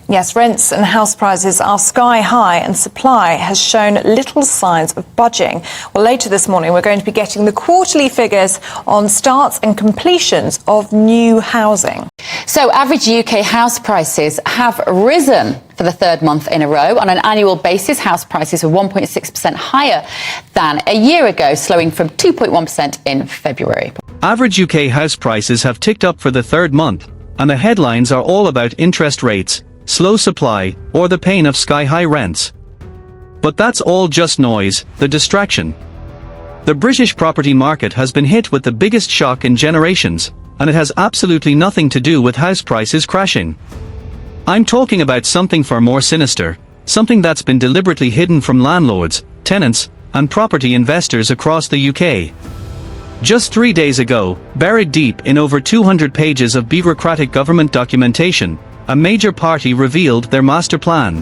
Yes, rents and house prices are sky high and supply has shown little signs of budging. Well, later this morning, we're going to be getting the quarterly figures on starts and completions of new housing. So average UK house prices have risen for the third month in a row. On an annual basis, house prices were 1.6% higher than a year ago, slowing from 2.1% in February. Average UK house prices have ticked up for the third month, and the headlines are all about interest rates, slow supply, or the pain of sky-high rents. But that's all just noise, the distraction. The British property market has been hit with the biggest shock in generations, and it has absolutely nothing to do with house prices crashing. I'm talking about something far more sinister, something that's been deliberately hidden from landlords, tenants, and property investors across the UK. Just 3 days ago, buried deep in over 200 pages of bureaucratic government documentation, a major party revealed their master plan.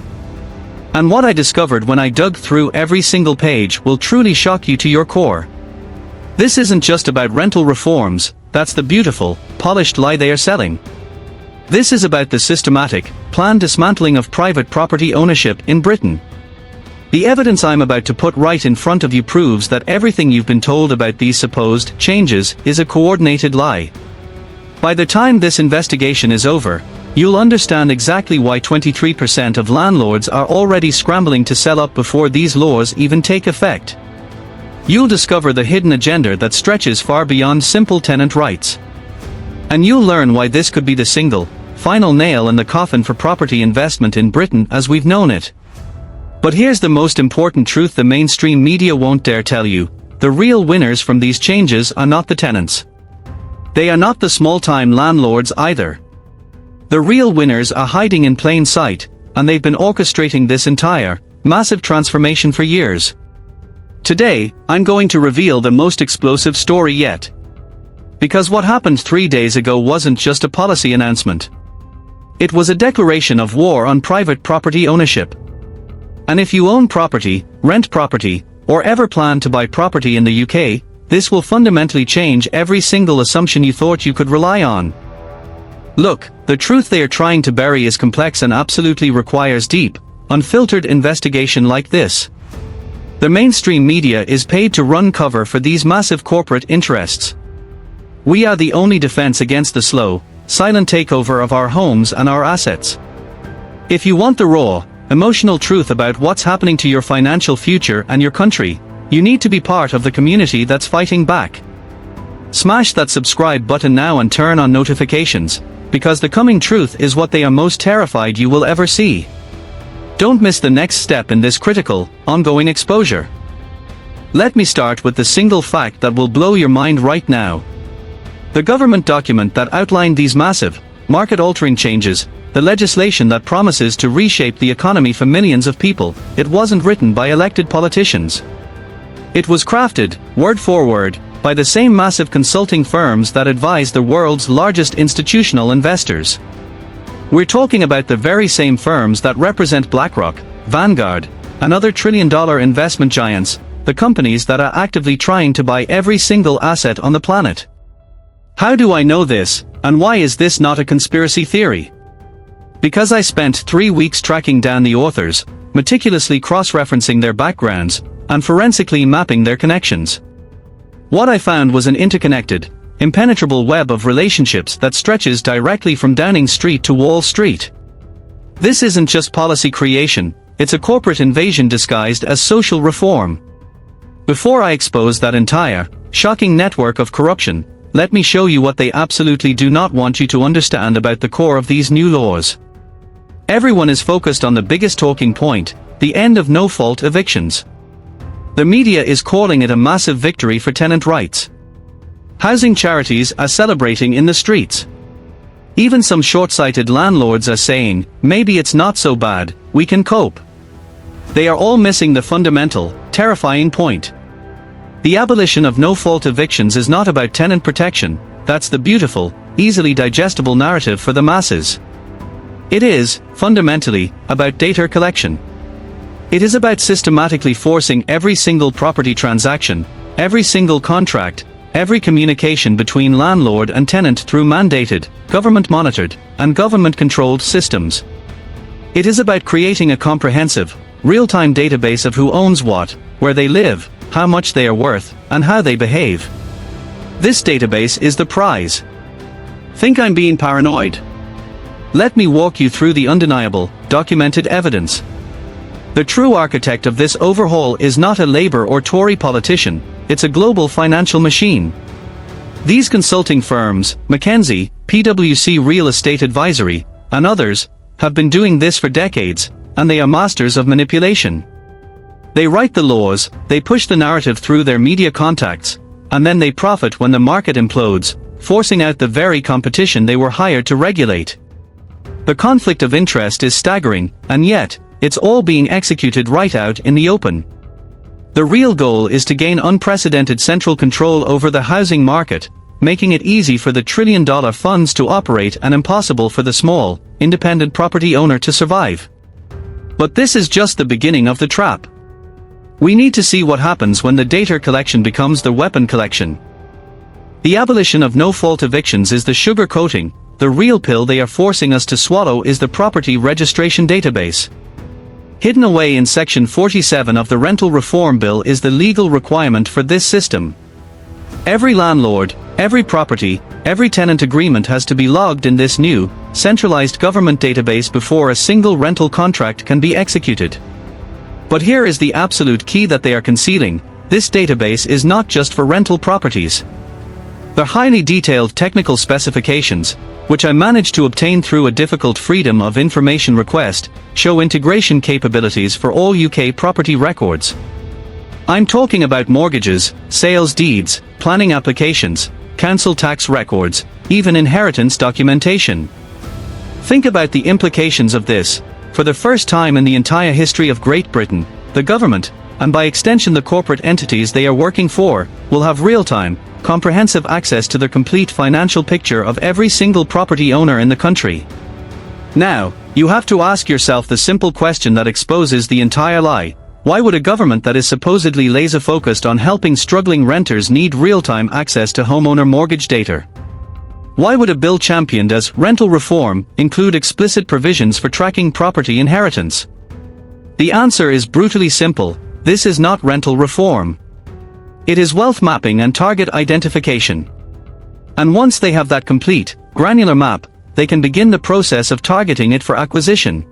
And what I discovered when I dug through every single page will truly shock you to your core. This isn't just about rental reforms, that's the beautiful, polished lie they are selling. This is about the systematic, planned dismantling of private property ownership in Britain. The evidence I'm about to put right in front of you proves that everything you've been told about these supposed changes is a coordinated lie. By the time this investigation is over, you'll understand exactly why 23% of landlords are already scrambling to sell up before these laws even take effect. You'll discover the hidden agenda that stretches far beyond simple tenant rights. And you'll learn why this could be the single, final nail in the coffin for property investment in Britain as we've known it. But here's the most important truth the mainstream media won't dare tell you: the real winners from these changes are not the tenants. They are not the small-time landlords either. The real winners are hiding in plain sight, and they've been orchestrating this entire, massive transformation for years. Today, I'm going to reveal the most explosive story yet. Because what happened 3 days ago wasn't just a policy announcement. It was a declaration of war on private property ownership. And if you own property, rent property, or ever plan to buy property in the UK, this will fundamentally change every single assumption you thought you could rely on. Look, the truth they are trying to bury is complex and absolutely requires deep, unfiltered investigation like this. The mainstream media is paid to run cover for these massive corporate interests. We are the only defense against the slow, silent takeover of our homes and our assets. If you want the raw, emotional truth about what's happening to your financial future and your country, you need to be part of the community that's fighting back. Smash that subscribe button now and turn on notifications, because the coming truth is what they are most terrified you will ever see. Don't miss the next step in this critical, ongoing exposure. Let me start with the single fact that will blow your mind right now. The government document that outlined these massive, market-altering changes, the legislation that promises to reshape the economy for millions of people, it wasn't written by elected politicians. It was crafted, word for word, by the same massive consulting firms that advise the world's largest institutional investors. We're talking about the very same firms that represent BlackRock, Vanguard, and other trillion-dollar investment giants, the companies that are actively trying to buy every single asset on the planet. How do I know this, and why is this not a conspiracy theory? Because I spent 3 weeks tracking down the authors, meticulously cross-referencing their backgrounds, and forensically mapping their connections. What I found was an interconnected, impenetrable web of relationships that stretches directly from Downing Street to Wall Street. This isn't just policy creation, it's a corporate invasion disguised as social reform. Before I expose that entire, shocking network of corruption, let me show you what they absolutely do not want you to understand about the core of these new laws. Everyone is focused on the biggest talking point, the end of no-fault evictions. The media is calling it a massive victory for tenant rights. Housing charities are celebrating in the streets. Even some short-sighted landlords are saying, maybe it's not so bad, we can cope. They are all missing the fundamental, terrifying point. The abolition of no-fault evictions is not about tenant protection, that's the beautiful, easily digestible narrative for the masses. It is, fundamentally, about data collection. It is about systematically forcing every single property transaction, every single contract, every communication between landlord and tenant through mandated, government-monitored, and government-controlled systems. It is about creating a comprehensive, real-time database of who owns what, where they live, how much they are worth, and how they behave. This database is the prize. Think I'm being paranoid? Let me walk you through the undeniable, documented evidence. The true architect of this overhaul is not a Labour or Tory politician, it's a global financial machine. These consulting firms, McKenzie, PWC Real Estate Advisory, and others, have been doing this for decades, and they are masters of manipulation. They write the laws, they push the narrative through their media contacts, and then they profit when the market implodes, forcing out the very competition they were hired to regulate. The conflict of interest is staggering, and yet, it's all being executed right out in the open. The real goal is to gain unprecedented central control over the housing market, making it easy for the trillion-dollar funds to operate and impossible for the small, independent property owner to survive. But this is just the beginning of the trap. We need to see what happens when the data collection becomes the weapon collection. The abolition of no-fault evictions is the sugar coating, the real pill they are forcing us to swallow is the property registration database. Hidden away in Section 47 of the Rental Reform Bill is the legal requirement for this system. Every landlord, every property, every tenant agreement has to be logged in this new, centralized government database before a single rental contract can be executed. But here is the absolute key that they are concealing: this database is not just for rental properties. The highly detailed technical specifications, which I managed to obtain through a difficult Freedom of Information request, show integration capabilities for all UK property records. I'm talking about mortgages, sales deeds, planning applications, council tax records, even inheritance documentation. Think about the implications of this. For the first time in the entire history of Great Britain, the government, and by extension the corporate entities they are working for, will have real-time, comprehensive access to the complete financial picture of every single property owner in the country. Now, you have to ask yourself the simple question that exposes the entire lie: why would a government that is supposedly laser-focused on helping struggling renters need real-time access to homeowner mortgage data? Why would a bill championed as rental reform include explicit provisions for tracking property inheritance? The answer is brutally simple: this is not rental reform. It is wealth mapping and target identification. And once they have that complete, granular map, they can begin the process of targeting it for acquisition.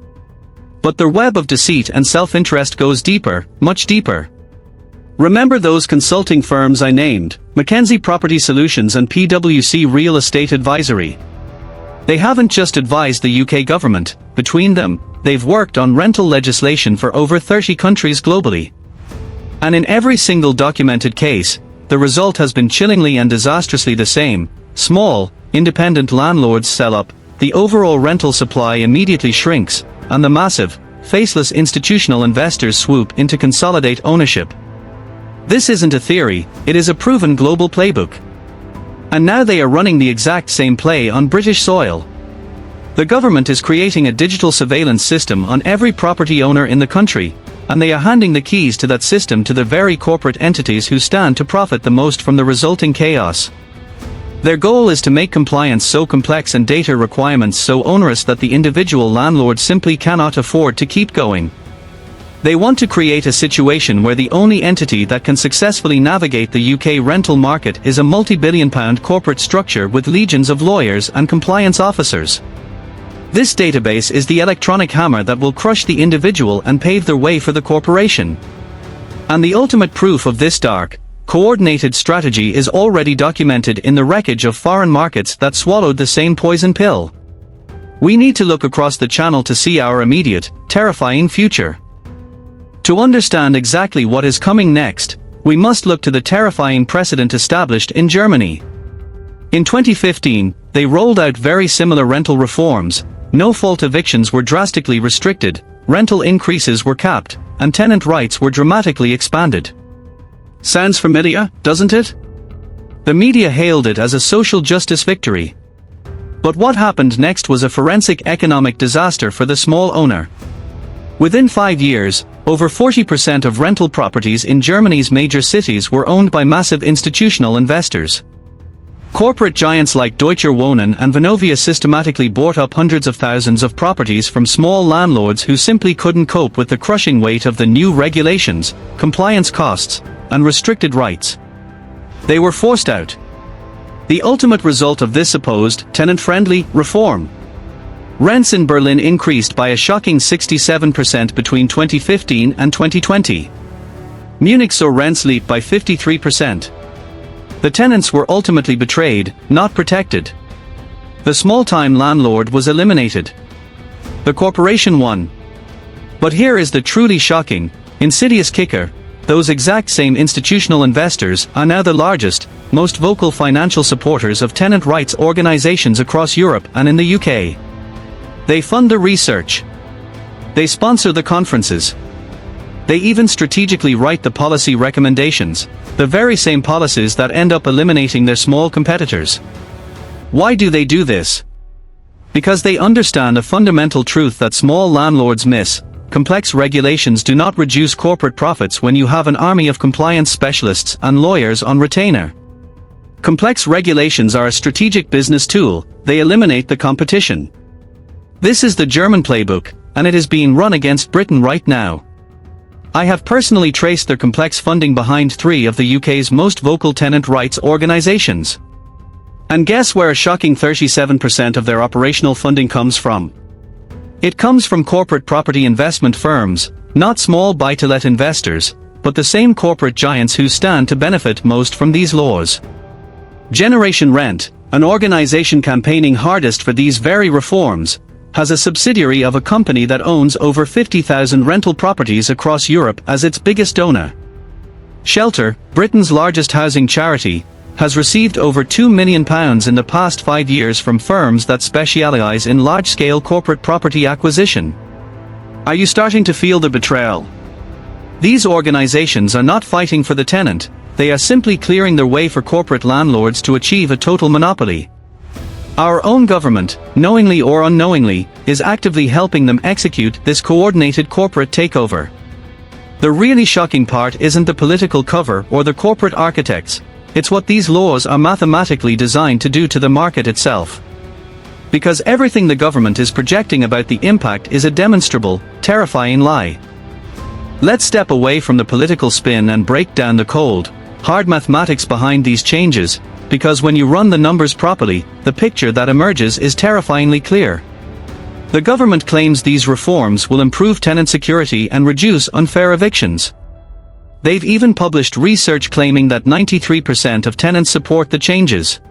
But their web of deceit and self-interest goes deeper, much deeper. Remember those consulting firms I named, McKenzie Property Solutions and PWC Real Estate Advisory? They haven't just advised the UK government. Between them, they've worked on rental legislation for over 30 countries globally. And in every single documented case, the result has been chillingly and disastrously the same: small, independent landlords sell up, the overall rental supply immediately shrinks, and the massive, faceless institutional investors swoop in to consolidate ownership. This isn't a theory, it is a proven global playbook. And now they are running the exact same play on British soil. The government is creating a digital surveillance system on every property owner in the country, and they are handing the keys to that system to the very corporate entities who stand to profit the most from the resulting chaos. Their goal is to make compliance so complex and data requirements so onerous that the individual landlord simply cannot afford to keep going. They want to create a situation where the only entity that can successfully navigate the UK rental market is a multi-billion-pound corporate structure with legions of lawyers and compliance officers. This database is the electronic hammer that will crush the individual and pave their way for the corporation. And the ultimate proof of this dark, coordinated strategy is already documented in the wreckage of foreign markets that swallowed the same poison pill. We need to look across the channel to see our immediate, terrifying future. To understand exactly what is coming next, we must look to the terrifying precedent established in Germany. In 2015, they rolled out very similar rental reforms. No-fault evictions were drastically restricted, rental increases were capped, and tenant rights were dramatically expanded. Sounds familiar, doesn't it? The media hailed it as a social justice victory. But what happened next was a forensic economic disaster for the small owner. Within 5 years, over 40% of rental properties in Germany's major cities were owned by massive institutional investors. Corporate giants like Deutsche Wohnen and Vonovia systematically bought up hundreds of thousands of properties from small landlords who simply couldn't cope with the crushing weight of the new regulations, compliance costs, and restricted rights. They were forced out. The ultimate result of this supposed tenant-friendly reform. Rents in Berlin increased by a shocking 67% between 2015 and 2020. Munich saw rents leap by 53%. The tenants were ultimately betrayed, not protected. The small-time landlord was eliminated. The corporation won. But here is the truly shocking, insidious kicker: those exact same institutional investors are now the largest, most vocal financial supporters of tenant rights organizations across Europe and in the UK. They fund the research. They sponsor the conferences. They even strategically write the policy recommendations, the very same policies that end up eliminating their small competitors. Why do they do this? Because they understand a fundamental truth that small landlords miss: complex regulations do not reduce corporate profits when you have an army of compliance specialists and lawyers on retainer. Complex regulations are a strategic business tool. They eliminate the competition. This is the German playbook, and it is being run against Britain right now. I have personally traced their complex funding behind 3 of the UK's most vocal tenant rights organisations. And guess where a shocking 37% of their operational funding comes from? It comes from corporate property investment firms, not small buy-to-let investors, but the same corporate giants who stand to benefit most from these laws. Generation Rent, an organisation campaigning hardest for these very reforms, has a subsidiary of a company that owns over 50,000 rental properties across Europe as its biggest donor. Shelter, Britain's largest housing charity, has received over £2 million in the past 5 years from firms that specialise in large-scale corporate property acquisition. Are you starting to feel the betrayal? These organisations are not fighting for the tenant, they are simply clearing their way for corporate landlords to achieve a total monopoly. Our own government, knowingly or unknowingly, is actively helping them execute this coordinated corporate takeover. The really shocking part isn't the political cover or the corporate architects, it's what these laws are mathematically designed to do to the market itself. Because everything the government is projecting about the impact is a demonstrable, terrifying lie. Let's step away from the political spin and break down the cold, hard mathematics behind these changes, because when you run the numbers properly, the picture that emerges is terrifyingly clear. The government claims these reforms will improve tenant security and reduce unfair evictions. They've even published research claiming that 93% of tenants support the changes.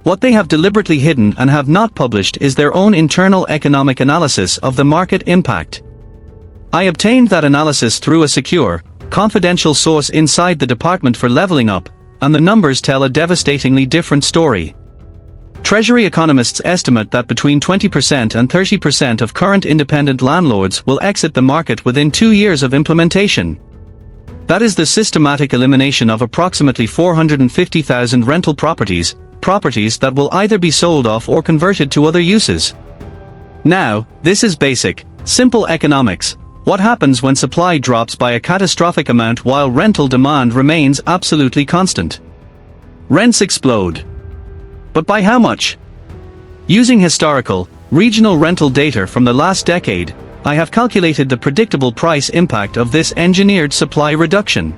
What they have deliberately hidden and have not published is their own internal economic analysis of the market impact. I obtained that analysis through a secure, confidential source inside the Department for Levelling Up, and the numbers tell a devastatingly different story. Treasury economists estimate that between 20% and 30% of current independent landlords will exit the market within 2 years of implementation. That is the systematic elimination of approximately 450,000 rental properties that will either be sold off or converted to other uses. Now, this is basic, simple economics. What happens when supply drops by a catastrophic amount while rental demand remains absolutely constant? Rents explode. But by how much? Using historical, regional rental data from the last decade, I have calculated the predictable price impact of this engineered supply reduction.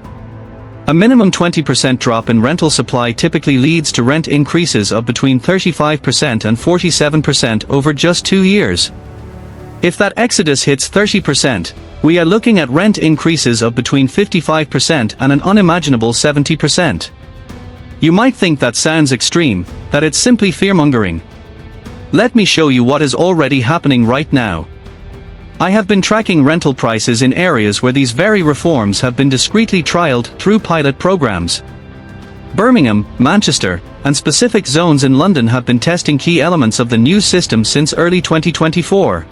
A minimum 20% drop in rental supply typically leads to rent increases of between 35% and 47% over just 2 years. If that exodus hits 30%, we are looking at rent increases of between 55% and an unimaginable 70%. You might think that sounds extreme, that it's simply fearmongering. Let me show you what is already happening right now. I have been tracking rental prices in areas where these very reforms have been discreetly trialed through pilot programs. Birmingham, Manchester, and specific zones in London have been testing key elements of the new system since early 2024.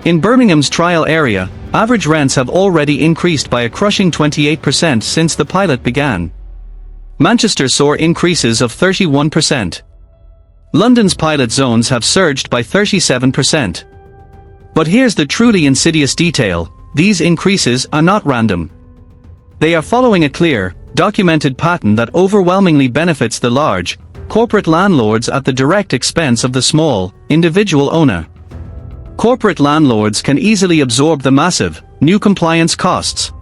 In Birmingham's trial area, average rents have already increased by a crushing 28% since the pilot began. Manchester saw increases of 31%. London's pilot zones have surged by 37%. But here's the truly insidious detail: these increases are not random. They are following a clear, documented pattern that overwhelmingly benefits the large, corporate landlords at the direct expense of the small, individual owner. Corporate landlords can easily absorb the massive, new compliance costs.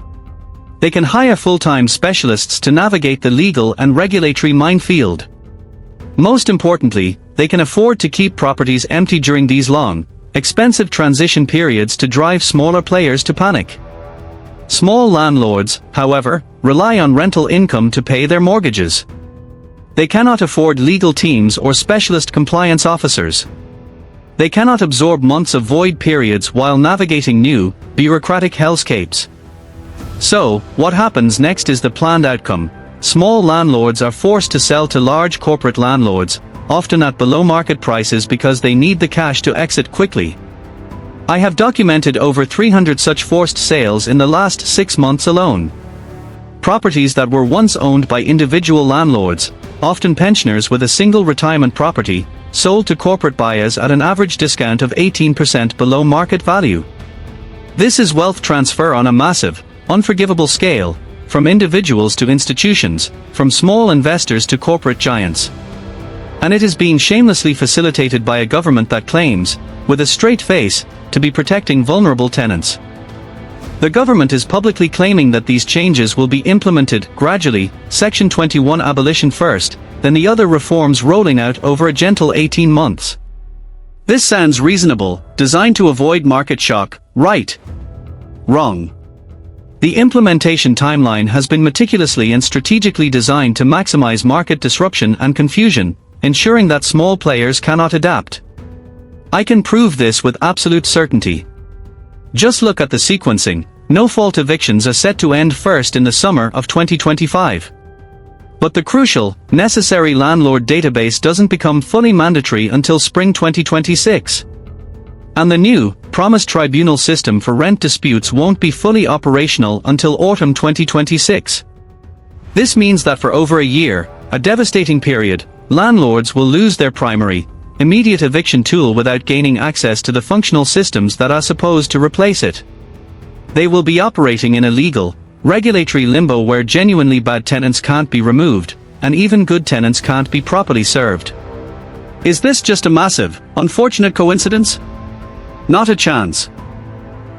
They can hire full-time specialists to navigate the legal and regulatory minefield. Most importantly, they can afford to keep properties empty during these long, expensive transition periods to drive smaller players to panic. Small landlords, however, rely on rental income to pay their mortgages. They cannot afford legal teams or specialist compliance officers. They cannot absorb months of void periods while navigating new, bureaucratic hellscapes. So, what happens next is the planned outcome. Small landlords are forced to sell to large corporate landlords, often at below-market prices because they need the cash to exit quickly. I have documented over 300 such forced sales in the last 6 months alone. Properties that were once owned by individual landlords, often pensioners with a single retirement property, sold to corporate buyers at an average discount of 18% below market value. This is wealth transfer on a massive, unforgivable scale, from individuals to institutions, from small investors to corporate giants. And it is being shamelessly facilitated by a government that claims, with a straight face, to be protecting vulnerable tenants. The government is publicly claiming that these changes will be implemented gradually, Section 21 abolition first, then the other reforms rolling out over a gentle 18 months. This sounds reasonable, designed to avoid market shock, right? Wrong. The implementation timeline has been meticulously and strategically designed to maximize market disruption and confusion, ensuring that small players cannot adapt. I can prove this with absolute certainty. Just look at the sequencing. No-fault evictions are set to end first in the summer of 2025. But the crucial, necessary landlord database doesn't become fully mandatory until spring 2026. And the new, promised tribunal system for rent disputes won't be fully operational until autumn 2026. This means that for over a year, a devastating period, landlords will lose their primary, immediate eviction tool without gaining access to the functional systems that are supposed to replace it. They will be operating in a legal, regulatory limbo where genuinely bad tenants can't be removed, and even good tenants can't be properly served. Is this just a massive, unfortunate coincidence? Not a chance.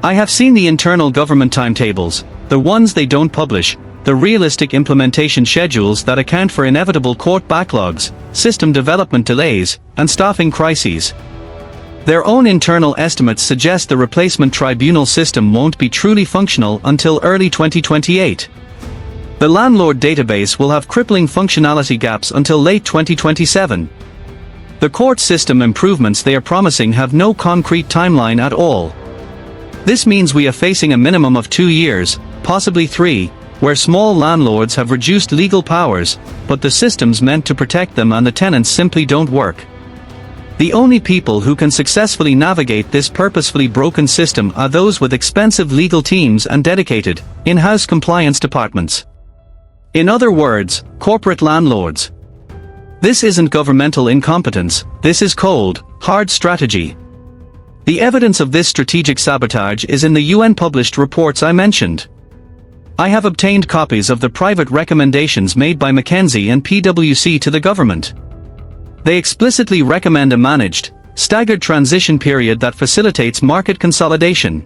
I have seen the internal government timetables, the ones they don't publish, the realistic implementation schedules that account for inevitable court backlogs, system development delays, and staffing crises. Their own internal estimates suggest the replacement tribunal system won't be truly functional until early 2028. The landlord database will have crippling functionality gaps until late 2027. The court system improvements they are promising have no concrete timeline at all. This means we are facing a minimum of 2 years, possibly 3, where small landlords have reduced legal powers, but the systems meant to protect them and the tenants simply don't work. The only people who can successfully navigate this purposefully broken system are those with expensive legal teams and dedicated, in-house compliance departments. In other words, corporate landlords. This isn't governmental incompetence, this is cold, hard strategy. The evidence of this strategic sabotage is in the UN-published reports I mentioned. I have obtained copies of the private recommendations made by McKenzie and PWC to the government. They explicitly recommend a managed, staggered transition period that facilitates market consolidation.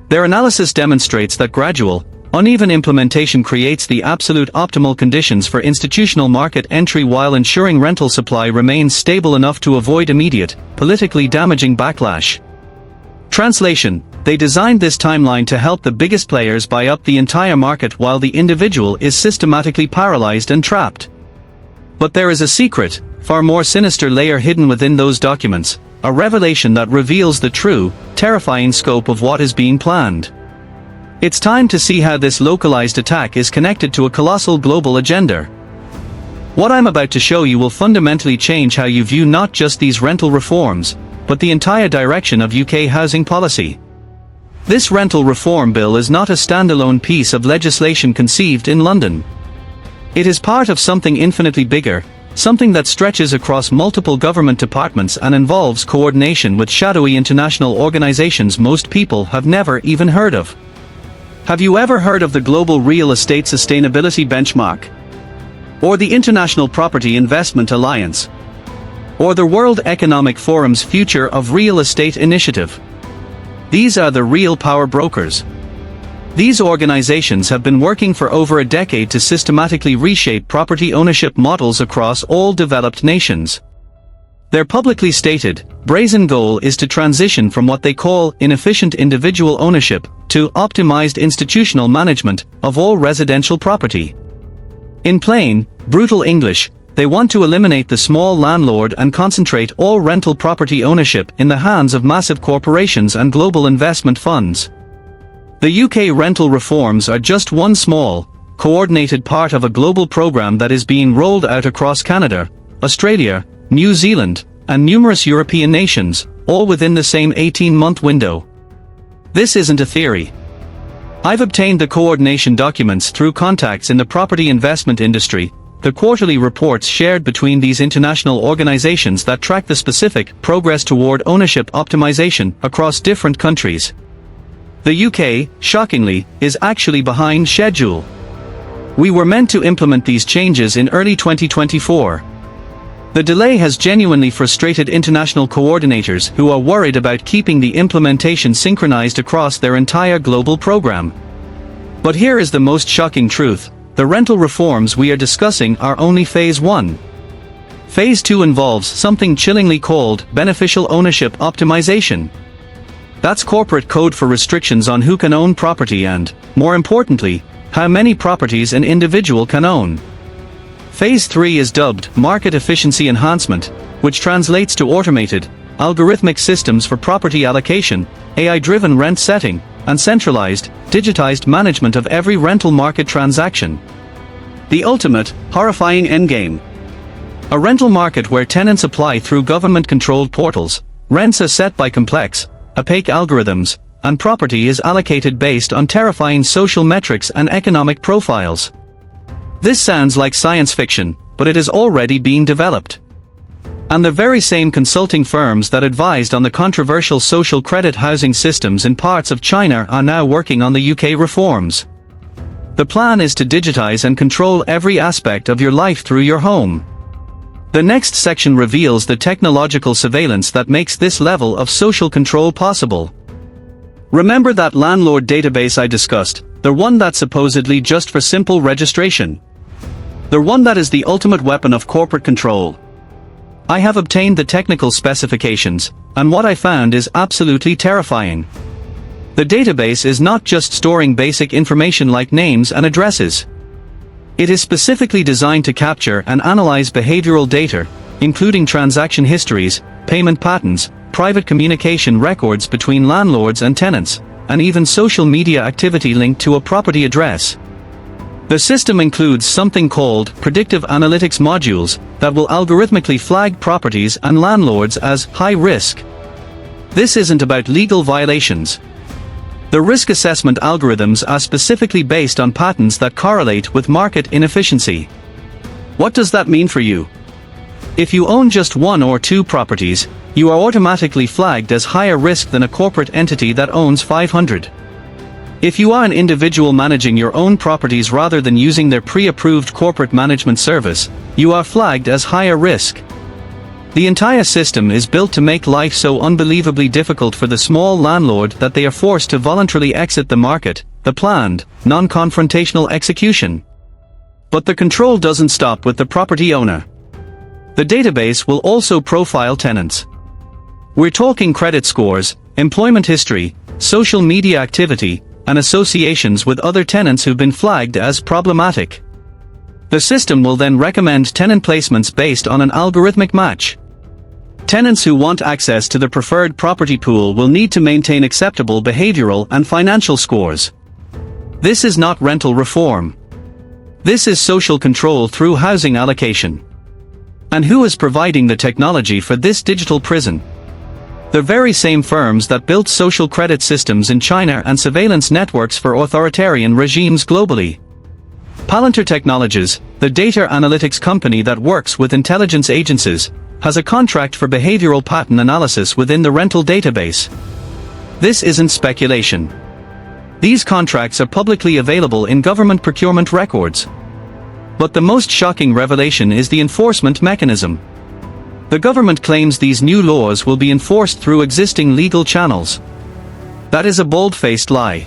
Their analysis demonstrates that gradual, uneven implementation creates the absolute optimal conditions for institutional market entry while ensuring rental supply remains stable enough to avoid immediate, politically damaging backlash. Translation: they designed this timeline to help the biggest players buy up the entire market while the individual is systematically paralyzed and trapped. But there is a secret, far more sinister layer hidden within those documents, a revelation that reveals the true, terrifying scope of what is being planned. It's time to see how this localized attack is connected to a colossal global agenda. What I'm about to show you will fundamentally change how you view not just these rental reforms, but the entire direction of UK housing policy. This rental reform bill is not a standalone piece of legislation conceived in London. It is part of something infinitely bigger, something that stretches across multiple government departments and involves coordination with shadowy international organizations most people have never even heard of. Have you ever heard of the Global Real Estate Sustainability Benchmark? or the International Property Investment Alliance, or the World Economic Forum's Future of Real Estate Initiative. These are the real power brokers. These organizations have been working for over a decade to systematically reshape property ownership models across all developed nations. Their publicly stated, brazen goal is to transition from what they call inefficient individual ownership to optimized institutional management of all residential property. In plain, brutal English, they want to eliminate the small landlord and concentrate all rental property ownership in the hands of massive corporations and global investment funds. The UK rental reforms are just one small, coordinated part of a global program that is being rolled out across Canada, Australia, New Zealand, and numerous European nations, all within the same 18-month window. This isn't a theory. I've obtained the coordination documents through contacts in the property investment industry, the quarterly reports shared between these international organizations that track the specific progress toward ownership optimization across different countries. The UK, shockingly, is actually behind schedule. We were meant to implement these changes in early 2024. The delay has genuinely frustrated international coordinators who are worried about keeping the implementation synchronized across their entire global program. But here is the most shocking truth: the rental reforms we are discussing are only Phase 1. Phase 2 involves something chillingly called beneficial ownership optimization. That's corporate code for restrictions on who can own property and, more importantly, how many properties an individual can own. Phase 3 is dubbed market efficiency enhancement, which translates to automated, algorithmic systems for property allocation, AI-driven rent setting, and centralized, digitized management of every rental market transaction. The ultimate, horrifying endgame. A rental market where tenants apply through government-controlled portals, rents are set by complex, opaque algorithms, and property is allocated based on terrifying social metrics and economic profiles. This sounds like science fiction, but it is already being developed. And the very same consulting firms that advised on the controversial social credit housing systems in parts of China are now working on the UK reforms. The plan is to digitize and control every aspect of your life through your home. The next section reveals the technological surveillance that makes this level of social control possible. Remember that landlord database I discussed, the one that's supposedly just for simple registration? The one that is the ultimate weapon of corporate control. I have obtained the technical specifications, and what I found is absolutely terrifying. The database is not just storing basic information like names and addresses. It is specifically designed to capture and analyze behavioral data, including transaction histories, payment patterns, private communication records between landlords and tenants, and even social media activity linked to a property address. The system includes something called predictive analytics modules that will algorithmically flag properties and landlords as high risk. This isn't about legal violations. The risk assessment algorithms are specifically based on patterns that correlate with market inefficiency. What does that mean for you? If you own just 1 or 2 properties, you are automatically flagged as higher risk than a corporate entity that owns 500. If you are an individual managing your own properties rather than using their pre-approved corporate management service, you are flagged as higher risk. The entire system is built to make life so unbelievably difficult for the small landlord that they are forced to voluntarily exit the market, the planned, non-confrontational execution. But the control doesn't stop with the property owner. The database will also profile tenants. We're talking credit scores, employment history, social media activity, and associations with other tenants who've been flagged as problematic. The system will then recommend tenant placements based on an algorithmic match. Tenants who want access to the preferred property pool will need to maintain acceptable behavioral and financial scores. This is not rental reform. This is social control through housing allocation. And who is providing the technology for this digital prison? The very same firms that built social credit systems in China and surveillance networks for authoritarian regimes globally. Palantir Technologies, the data analytics company that works with intelligence agencies, has a contract for behavioral pattern analysis within the rental database. This isn't speculation. These contracts are publicly available in government procurement records. But the most shocking revelation is the enforcement mechanism. The government claims these new laws will be enforced through existing legal channels. That is a bold-faced lie.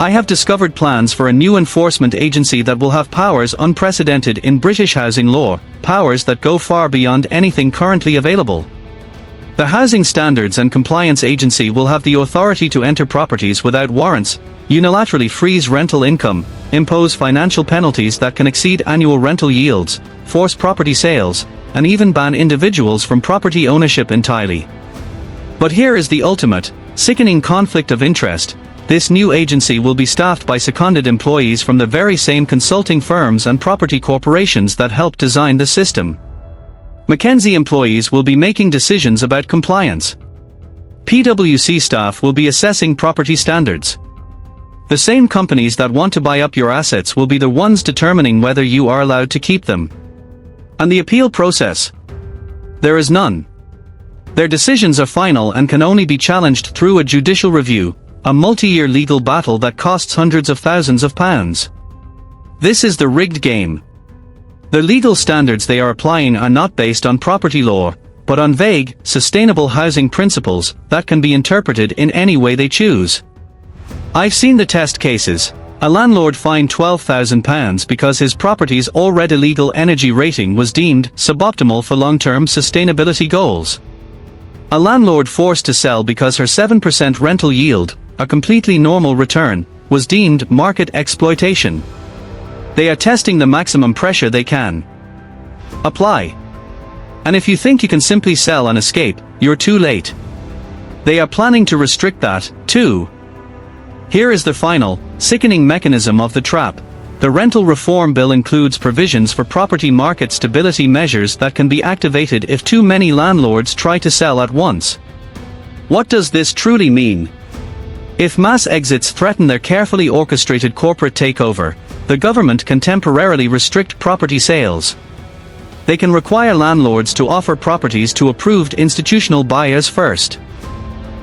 I have discovered plans for a new enforcement agency that will have powers unprecedented in British housing law, powers that go far beyond anything currently available. The Housing Standards and Compliance Agency will have the authority to enter properties without warrants, unilaterally freeze rental income, impose financial penalties that can exceed annual rental yields, force property sales, and even ban individuals from property ownership entirely. But here is the ultimate, sickening conflict of interest. This new agency will be staffed by seconded employees from the very same consulting firms and property corporations that helped design the system. McKenzie employees will be making decisions about compliance. PWC staff will be assessing property standards. The same companies that want to buy up your assets will be the ones determining whether you are allowed to keep them. And the appeal process? There is none. Their decisions are final and can only be challenged through a judicial review, a multi-year legal battle that costs hundreds of thousands of pounds. This is the rigged game. The legal standards they are applying are not based on property law, but on vague, sustainable housing principles that can be interpreted in any way they choose. I've seen the test cases. A landlord fined £12,000 because his property's already legal energy rating was deemed suboptimal for long-term sustainability goals. A landlord forced to sell because her 7% rental yield, a completely normal return, was deemed market exploitation. They are testing the maximum pressure they can apply. And if you think you can simply sell and escape, you're too late. They are planning to restrict that, too. Here is the final, sickening mechanism of the trap. The Rental Reform Bill includes provisions for property market stability measures that can be activated if too many landlords try to sell at once. What does this truly mean? If mass exits threaten their carefully orchestrated corporate takeover, the government can temporarily restrict property sales. They can require landlords to offer properties to approved institutional buyers first.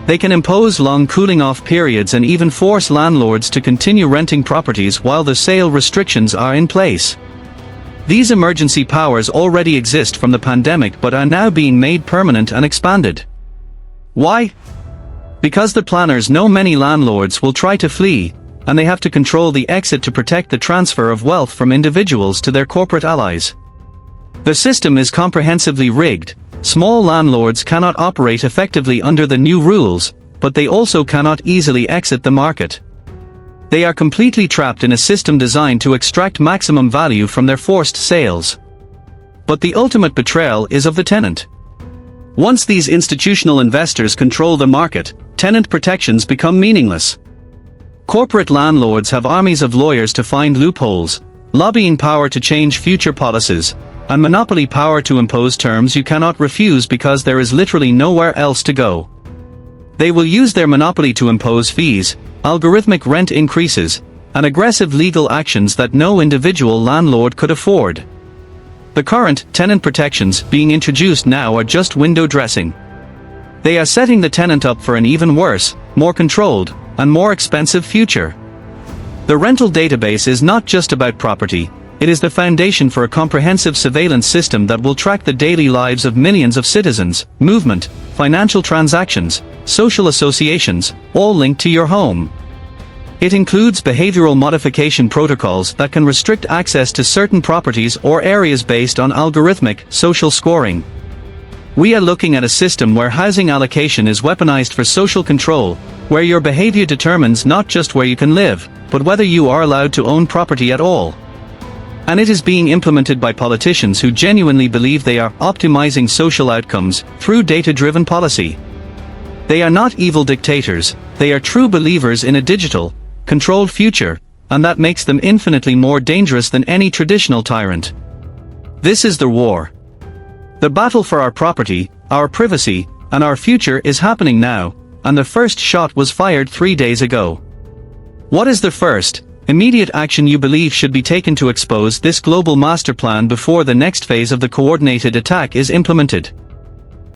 They can impose long cooling-off periods and even force landlords to continue renting properties while the sale restrictions are in place. These emergency powers already exist from the pandemic but are now being made permanent and expanded. Why? Because the planners know many landlords will try to flee, and they have to control the exit to protect the transfer of wealth from individuals to their corporate allies. The system is comprehensively rigged. Small landlords cannot operate effectively under the new rules, but they also cannot easily exit the market. They are completely trapped in a system designed to extract maximum value from their forced sales. But the ultimate betrayal is of the tenant. Once these institutional investors control the market, tenant protections become meaningless. Corporate landlords have armies of lawyers to find loopholes, lobbying power to change future policies, and monopoly power to impose terms you cannot refuse because there is literally nowhere else to go. They will use their monopoly to impose fees, algorithmic rent increases, and aggressive legal actions that no individual landlord could afford. The current tenant protections being introduced now are just window dressing. They are setting the tenant up for an even worse, more controlled, and more expensive future. The rental database is not just about property, it is the foundation for a comprehensive surveillance system that will track the daily lives of millions of citizens, movement, financial transactions, social associations, all linked to your home. It includes behavioral modification protocols that can restrict access to certain properties or areas based on algorithmic social scoring. We are looking at a system where housing allocation is weaponized for social control, where your behavior determines not just where you can live, but whether you are allowed to own property at all. And it is being implemented by politicians who genuinely believe they are optimizing social outcomes through data-driven policy. They are not evil dictators, they are true believers in a digital, controlled future, and that makes them infinitely more dangerous than any traditional tyrant. This is the war. The battle for our property, our privacy, and our future is happening now, and the first shot was fired 3 days ago. What is the first, immediate action you believe should be taken to expose this global master plan before the next phase of the coordinated attack is implemented?